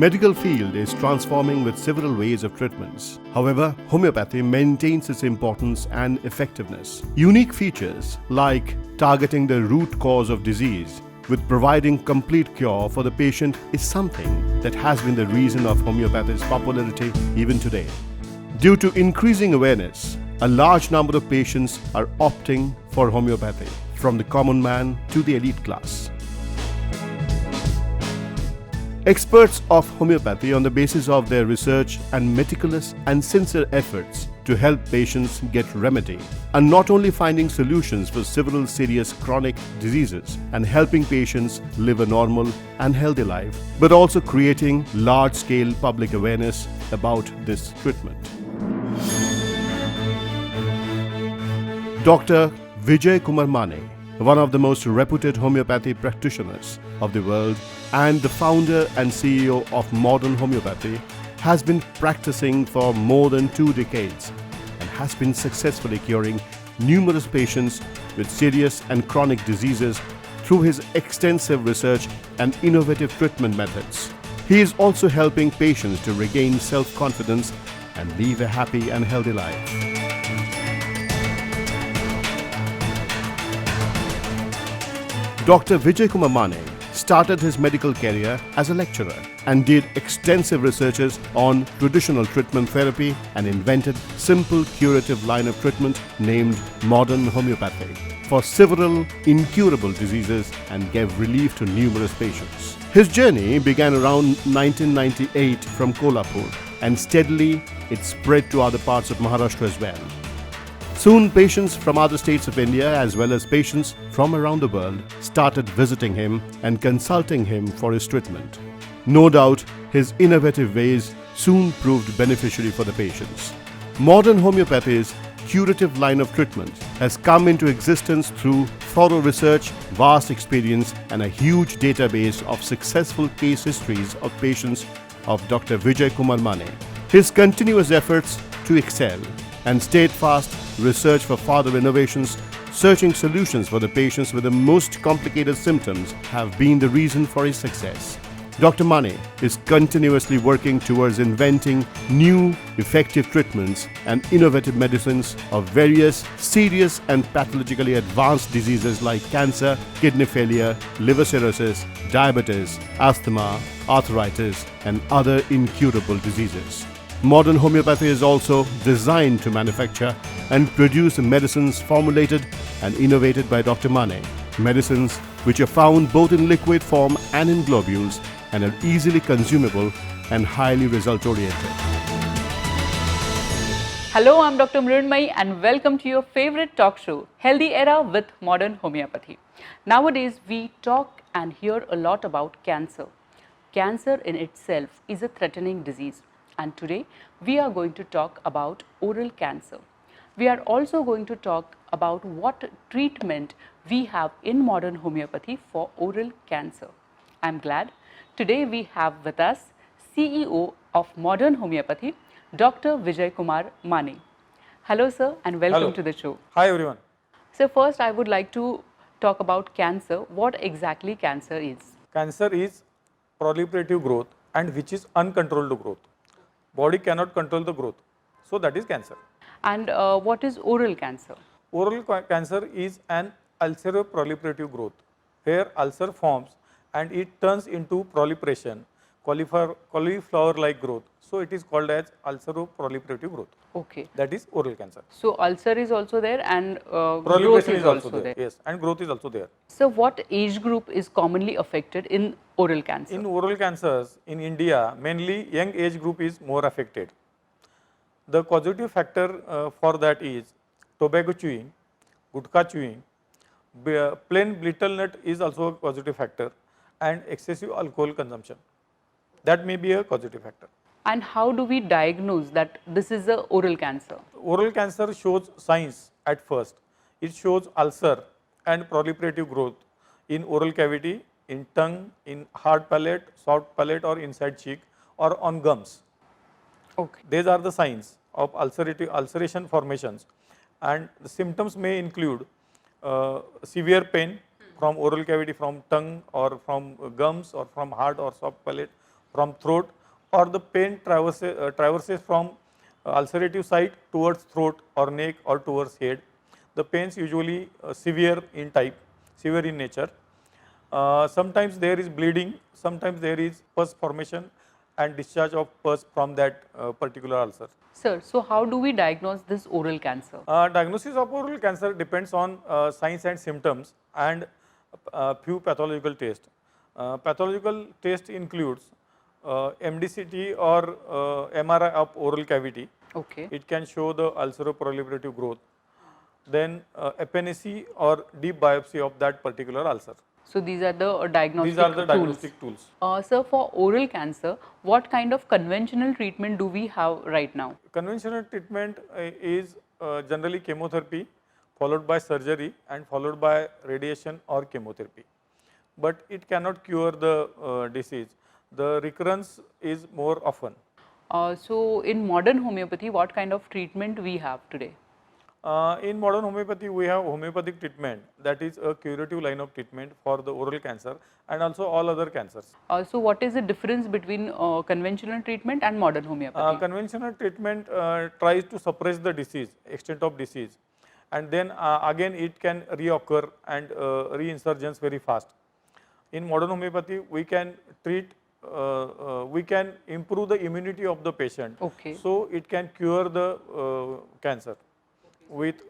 medical field is transforming with several ways of treatments. However, homeopathy maintains its importance and effectiveness. Unique features like targeting the root cause of disease with providing complete cure for the patient is something that has been the reason of homeopathy's popularity even today. Due to increasing awareness, a large number of patients are opting for homeopathy, from the common man to the elite class. Experts of homeopathy, on the basis of their research and meticulous and sincere efforts to help patients get remedy, are not only finding solutions for several serious chronic diseases and helping patients live a normal and healthy life, but also creating large-scale public awareness about this treatment. Dr. Vijay Kumar Mane, one of the most reputed homeopathy practitioners of the world and the founder and CEO of modern homeopathy, has been practicing for more than 2 decades and has been successfully curing numerous patients with serious and chronic diseases through his extensive research and innovative treatment methods. He is also helping patients to regain self-confidence and live a happy and healthy life. Dr. Vijay Kumar Mane started his medical career as a lecturer and did extensive researches on traditional treatment therapy and invented simple curative line of treatment named modern homeopathy for several incurable diseases and gave relief to numerous patients. His journey began around 1998 from Kolhapur and steadily it spread to other parts of Maharashtra as well. Soon, patients from other states of India as well as patients from around the world started visiting him and consulting him for his treatment. No doubt, his innovative ways soon proved beneficiary for the patients. Modern homeopathy's curative line of treatment has come into existence through thorough research, vast experience, and a huge database of successful case histories of patients of Dr. Vijay Kumar Mane. His continuous efforts to excel and steadfast research for further innovations, searching solutions for the patients with the most complicated symptoms have been the reason for his success. Dr. Mane is continuously working towards inventing new, effective treatments and innovative medicines of various serious and pathologically advanced diseases like cancer, kidney failure, liver cirrhosis, diabetes, asthma, arthritis, and other incurable diseases. Modern homeopathy is also designed to manufacture and produce medicines formulated and innovated by Dr. Mane. Medicines which are found both in liquid form and in globules and are easily consumable and highly result-oriented. Hello, I'm Dr. Mrunmayee and welcome to your favorite talk show, Healthy Era with Modern Homeopathy. Nowadays, we talk and hear a lot about cancer. Cancer in itself is a threatening disease. And today we are going to talk about oral cancer. We are also going to talk about what treatment we have in modern homeopathy for oral cancer. I am glad today we have with us CEO of modern homeopathy, Dr. Vijay Kumar Mane. Hello sir and welcome to the show. Hi everyone. So first I would like to talk about cancer. What exactly cancer is? Cancer is proliferative growth and which is uncontrolled growth. Body cannot control the growth. So that is cancer. And what is oral cancer? Oral cancer is an ulceroproliferative growth where ulcer forms and it turns into proliferation, cauliflower-like growth. So it is called as ulceroproliferative growth. Okay. That is oral cancer. So ulcer is also there and growth Proliferation is also there. Yes, and growth is also there. So what age group is commonly affected in oral cancer? In oral cancers in India, mainly young age group is more affected. The causative factor for that is tobacco chewing, gutka chewing, plain betel nut is also a causative factor, and excessive alcohol consumption. That may be a causative factor. And how do we diagnose that this is a oral cancer? Oral cancer shows signs at first. It shows ulcer and proliferative growth in oral cavity, in tongue, in hard palate, soft palate or inside cheek or on gums. Okay. These are the signs of ulceration formations, and the symptoms may include severe pain from oral cavity, from tongue or from gums or from hard or soft palate, from throat, or the pain traverses from ulcerative site towards throat or neck or towards head. The pains usually severe in nature. Sometimes there is bleeding, sometimes there is pus formation and discharge of pus from that particular ulcer. Sir, so how do we diagnose this oral cancer? Diagnosis of oral cancer depends on signs and symptoms and few pathological tests. Pathological test includes MDCT or MRI of oral cavity. Okay. It can show the ulceroproliferative growth. Then FNAC or deep biopsy of that particular ulcer. So these are the diagnostic These are the tools. diagnostic tools. Sir, for oral cancer, what kind of conventional treatment do we have right now? Conventional treatment is generally chemotherapy followed by surgery and followed by radiation or chemotherapy. But it cannot cure the disease. The recurrence is more often. So in modern homeopathy, what kind of treatment we have today? In modern homeopathy, we have homeopathic treatment, that is a curative line of treatment for the oral cancer and also all other cancers. So what is the difference between conventional treatment and modern homeopathy? Conventional treatment tries to suppress the disease, extent of disease, and then again it can reoccur and reinsurgence very fast. In modern homeopathy, we can treat, we can improve the immunity of the patient. Okay. So it can cure the cancer with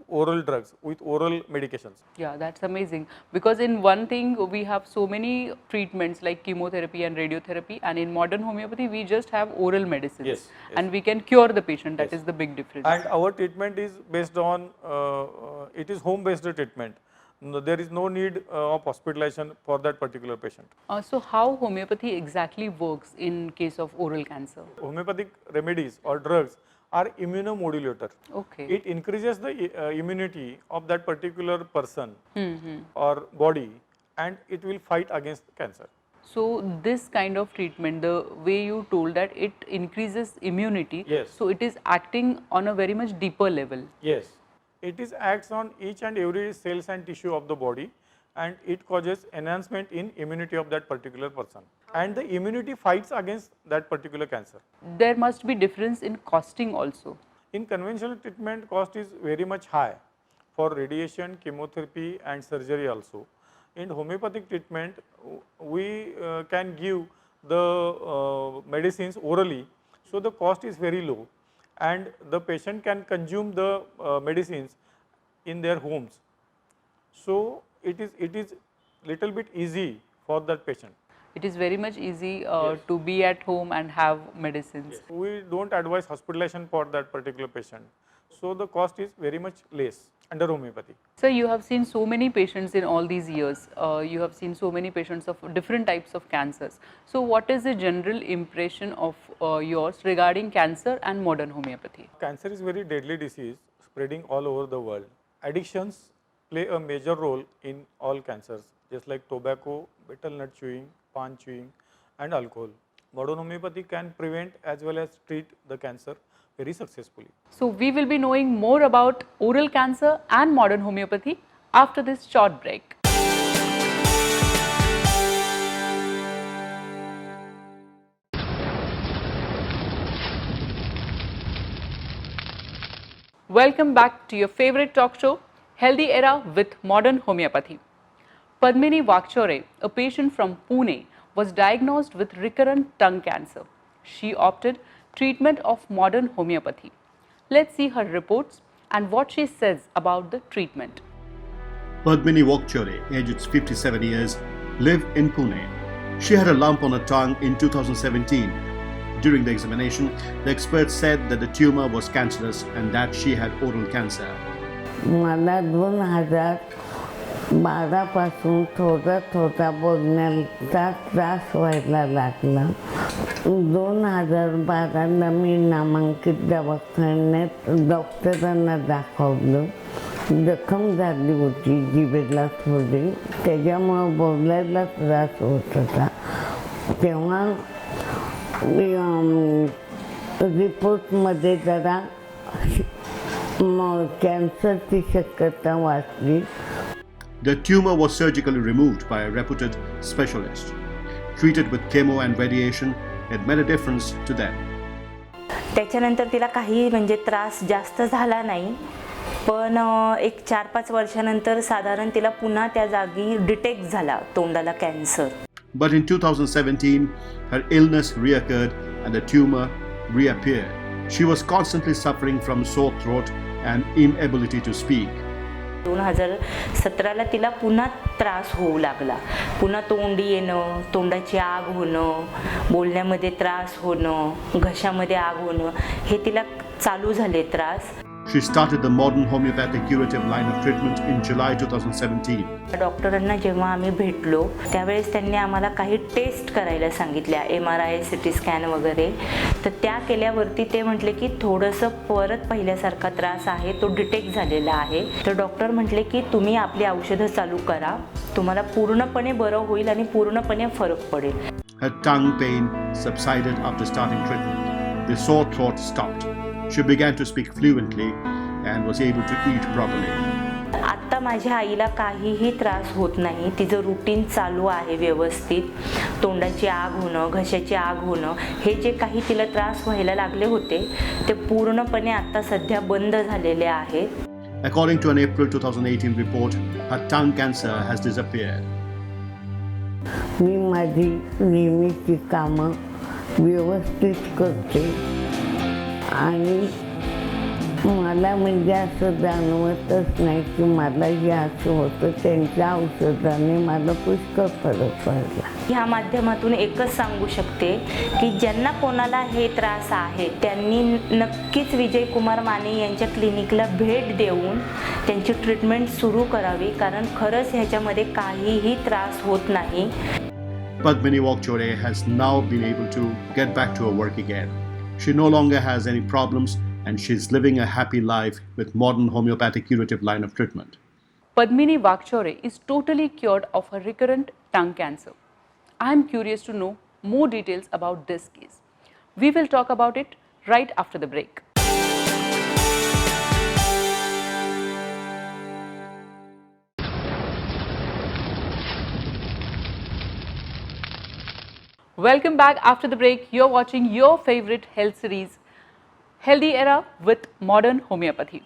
oral drugs, with oral medications. Yeah, that's amazing. Because in one thing, we have so many treatments like chemotherapy and radiotherapy, and in modern homeopathy, we just have oral medicines. Yes, yes. And we can cure the patient. That Yes. is the big difference. And our treatment is based on, it is home based treatment. There is no need of hospitalization for that particular patient. So how homeopathy exactly works in case of oral cancer? Homeopathic remedies or drugs are immunomodulator. Okay. It increases the immunity of that particular person or body, and it will fight against cancer. So this kind of treatment, the way you told that it increases immunity, Yes. so it is acting on a very much deeper level. Yes, it is acts on each and every cells and tissue of the body, and it causes enhancement in immunity of that particular person, and the immunity fights against that particular cancer. There must be difference in costing also. In conventional treatment, cost is very much high for radiation, chemotherapy and surgery also. In homeopathic treatment, we can give the medicines orally, so the cost is very low and the patient can consume the medicines in their homes. So it is little bit easy for that patient. It is very much easy Yes. to be at home and have medicines. We don't advise hospitalization for that particular patient. So the cost is very much less under homeopathy. So you have seen so many patients in all these years. You have seen so many patients of different types of cancers. So what is the general impression of yours regarding cancer and modern homeopathy? Cancer is very deadly disease spreading all over the world. Addictions play a major role in all cancers, just like tobacco, betel nut chewing, pan chewing and alcohol. Modern homeopathy can prevent as well as treat the cancer very successfully. So we will be knowing more about oral cancer and modern homeopathy after this short break. Welcome back to your favorite talk show, Healthy Era with Modern Homeopathy. Padmini Vakchore, a patient from Pune, was diagnosed with recurrent tongue cancer. She opted treatment of modern homeopathy. Let's see her reports and what she says about the treatment. Padmini Vakchure, aged 57 years, lived in Pune. She had a lump on her tongue in 2017. During the examination, the experts said that the tumor was cancerous and that she had oral cancer. मला 2012 पासून थोडा थोडा बोलण्याचा त्रास व्हायला लागला. 2012 मी नामांकित दवाखान्यात डॉक्टरांना दाखवलं. जखम झाली होती जिभेला थोडी, त्याच्यामुळे बोलायला त्रास होत होता. तेव्हा रिपोर्टमध्ये जरा कॅन्सरची शक्यता वाचली. The tumor was surgically removed by a reputed specialist. treated with chemo and radiation, it made a difference to them. त्याच्यानंतर तिला काही म्हणजे त्रास जास्त झाला नाही, पण एक 4-5 वर्षानंतर साधारण तिला पुन्हा त्या जागी डिटेक्ट झाला तोंडाला cancer. But in 2017, her illness reoccurred and the tumor reappeared. She was constantly suffering from sore throat and inability to speak. 2017ला तिला पुन्हा त्रास होऊ लागला. पुन्हा तोंडी येणं, तोंडाची आग होणं, बोलण्यामध्ये त्रास होणं, घशामध्ये आग होणं, हे तिला चालू झाले त्रास. She started the modern homeopathic curative line of treatment in July 2017. डॉक्टरांना जेव्हा आम्ही भेटलो त्यावेळेस त्यांनी आम्हाला काही टेस्ट करायला सांगितल्या, MRI, CT स्कॅन वगैरे. तर त्या केल्यावरती ते म्हटले की थोडंसं परत पहिल्यासारखा त्रास आहे, तो डिटेक्ट झालेला आहे. तर डॉक्टर म्हटले की तुम्ही आपली औषधं चालू करा, तुम्हाला पूर्णपणे बरं होईल आणि पूर्णपणे फरक पडेल. Her tongue pain subsided after starting treatment. The sore throat stopped. She began to speak fluently and was able to eat properly. आत्ता माझ्या आईला काहीही त्रास होत नाही. तिचं रुटीन चालू आहे व्यवस्थित. तोंडाची आग होणं, घशाची आग होणं, हे जे काही तिला त्रास व्हायला लागले होते ते पूर्णपणे आता सध्या बंद झालेले आहेत. According to an April 2018 report, her tongue cancer has disappeared. मी माझी नेहमीची कामं व्यवस्थित करते आणि मला म्हणजे असं जाणवतच नाही की मला जे असं होतं त्यांच्या औषधाने मला पुष्कळ फरक पडला. ह्या माध्यमातून एकच सांगू शकते की ज्यांना कोणाला हे त्रास आहे त्यांनी नक्कीच विजयकुमार माने यांच्या क्लिनिकला भेट देऊन त्यांची ट्रीटमेंट सुरू करावी, कारण खरंच ह्याच्यामध्ये काहीही त्रास होत नाही. Padmini Wakchore has now been able to get back to her work again. She no longer has any problems and she's living a happy life with modern homeopathic curative line of treatment. Padmini Wakchore is totally cured of her recurrent tongue cancer. I am curious to know more details about this case. We will talk about it right after the break. Welcome back after the break. You're watching your favorite health series, Healthy Era with Modern Homeopathy.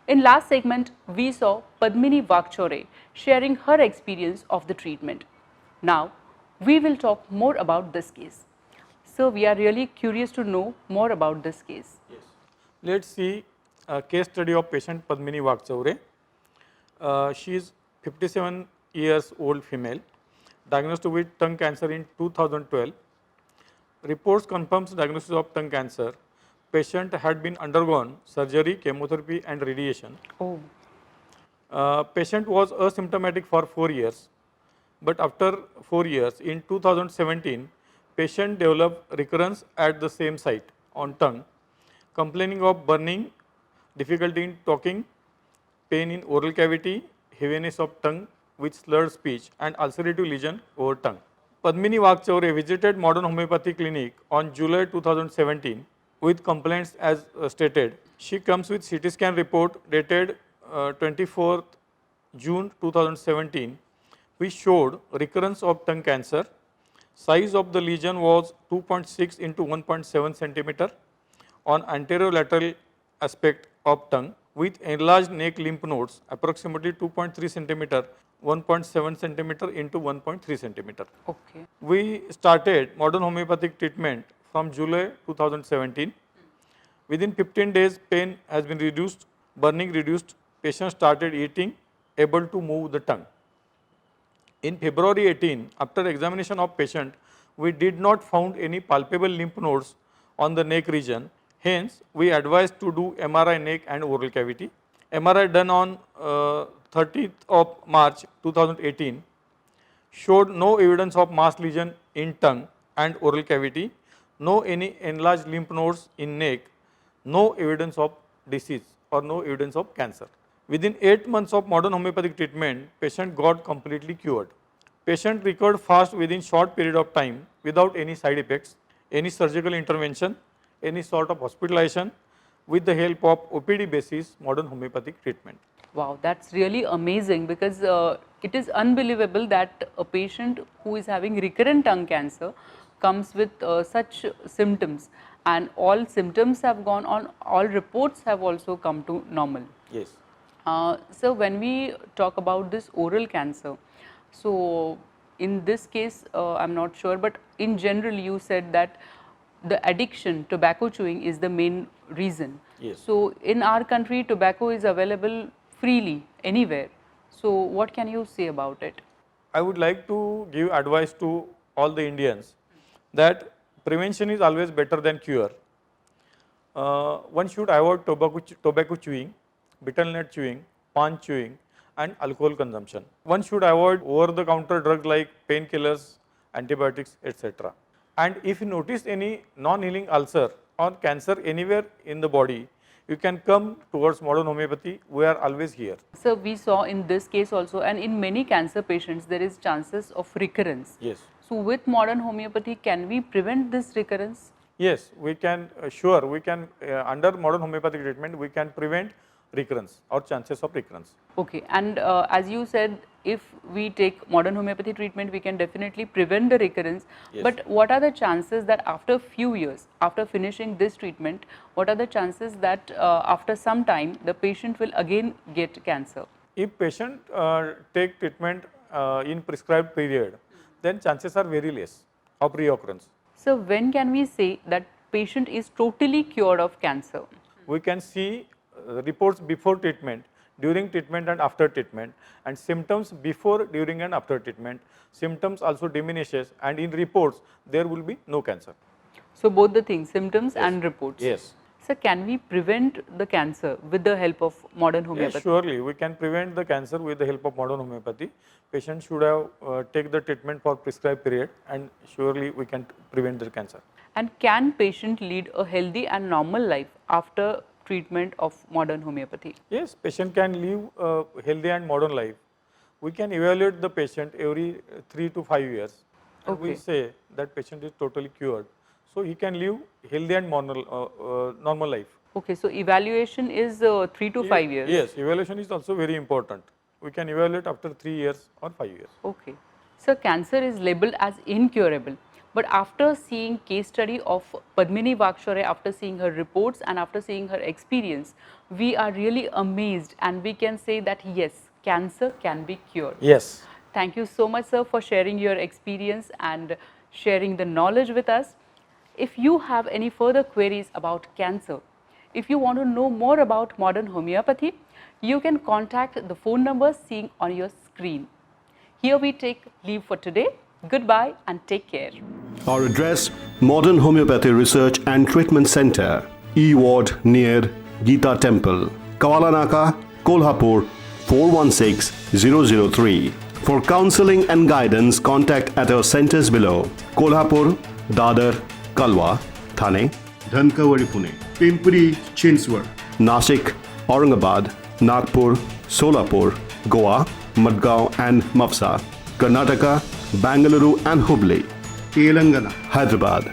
In last segment, we saw Padmini Wakchore sharing her experience of the treatment. Now, we will talk more about this case. So, we are really curious to know more about this case. Yes. Let's see a case study of patient Padmini Wakchore. She is 57 years old female, diagnosed with tongue cancer in 2012. Reports confirms diagnosis of tongue cancer. Patient had been undergone surgery, chemotherapy and radiation. Oh. Patient was asymptomatic for 4 years, but after 4 years, in 2017, patient developed recurrence at the same site on tongue, complaining of burning, difficulty in talking, pain in oral cavity, heaviness of tongue with slurred speech and ulcerative lesion over tongue. Padmini Wakchore visited Modern Homeopathy Clinic on July 2017 with complaints as stated. She comes with CT scan report dated 24th June 2017, which showed recurrence of tongue cancer. Size of the lesion was 2.6 into 1.7 centimeter on anterolateral aspect of tongue with enlarged neck lymph nodes approximately 2.3 centimeter, 1.7 centimeter into 1.3 centimeter. Okay. We started modern homeopathic treatment from July 2017. Within 15 days, pain has been reduced, burning reduced, patient started eating, able to move the tongue. In February 18, after examination of patient, we did not found any palpable lymph nodes on the neck region. Hence, we advised to do MRI neck and oral cavity. MRI done on 30th of March 2018 showed no evidence of mass lesion in tongue and oral cavity, no any enlarged lymph nodes in neck, no evidence of disease or no evidence of cancer. Within 8 months of modern homeopathic treatment, patient got completely cured. Patient recovered fast within short period of time without any side effects, any surgical intervention, any sort of hospitalization, with the help of OPD basis modern homeopathic treatment. Wow, that's really amazing because it is unbelievable that a patient who is having recurrent tongue cancer comes with such symptoms, and all symptoms have gone on, all reports have also come to normal. Yes. So when we talk about this oral cancer, so in this case, I'm not sure, but in general you said that the addiction, tobacco chewing is the main reason. Yes. So in our country, tobacco is available freely anywhere. So what can you say about it? I would like to give advice to all the Indians that prevention is always better than cure. One should avoid tobacco chewing, betel nut chewing, pan chewing, and alcohol consumption. One should avoid over-the-counter drugs like painkillers, antibiotics, etc. And if you notice any non-healing ulcer or cancer anywhere in the body, you can come towards modern homeopathy. We are always here. So we saw in this case also, and in many cancer patients, there is chances of recurrence. Yes. So with modern homeopathy, can we prevent this recurrence? Yes, we can, sure, we can, under modern homeopathic treatment, we can prevent recurrence or chances of recurrence. Okay, and as you said, if we take modern homeopathy treatment, we can definitely prevent the recurrence. Yes. But what are the chances that after few years, after finishing this treatment, what are the chances that after some time, the patient will again get cancer? If patient take treatment in prescribed period, then chances are very less of reoccurrence. So when can we say that patient is totally cured of cancer? We can see reports before treatment, during treatment and after treatment, and symptoms before, during and after treatment. Symptoms also diminishes, and in reports there will be no cancer. So both the things, symptoms and reports. Yes. So can we prevent the cancer with the help of modern homeopathy? Yes, surely we can prevent the cancer with the help of modern homeopathy. Patient should have take the treatment for prescribed period, and surely we can prevent the cancer. And can patient lead a healthy and normal life after treatment of modern homeopathy? Yes, patient can live a healthy and modern life. We can evaluate the patient every 3 to 5 years. And we Okay. say that patient is totally cured. So he can live healthy and normal life. Okay, so evaluation is 3 to 5 years. Yes, evaluation is also very important. We can evaluate after 3 years or 5 years. Okay. So cancer is labeled as incurable. But after seeing case study of Padmini Vakshore, after seeing her reports and after seeing her experience, we are really amazed, and we can say that yes, cancer can be cured. Yes. Thank you so much, sir, for sharing your experience and sharing the knowledge with us. If you have any further queries about cancer, if you want to know more about modern homeopathy, you can contact the phone numbers seen on your screen. Here we take leave for today. Goodbye and take care. Our address, Modern Homeopathy Research and Treatment Center, E Ward near Gita Temple, Kawalanaka, Kolhapur 416003. For counseling and guidance, contact at our centers below: Kolhapur, Dadar, Kalwa, Thane, Dhankawadi, Pune, Pimpri, Chinswar, Nashik, Aurangabad, Nagpur, Solapur, Goa, Madgaon and Mapsa, Karnataka, Bangalore and Hubli, Telangana, Hyderabad.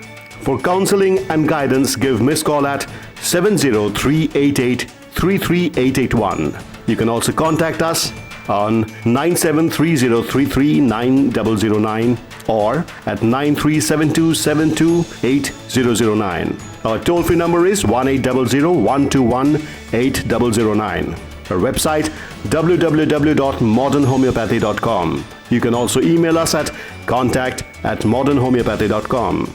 For counseling and guidance, give missed call at 70388-33881. You can also contact us on 9730339009 or at 9372728009. Our toll-free number is 1800-121-8009. Our website www.modernhomeopathy.com. You can also email us at contact@modernhomeopathy.com.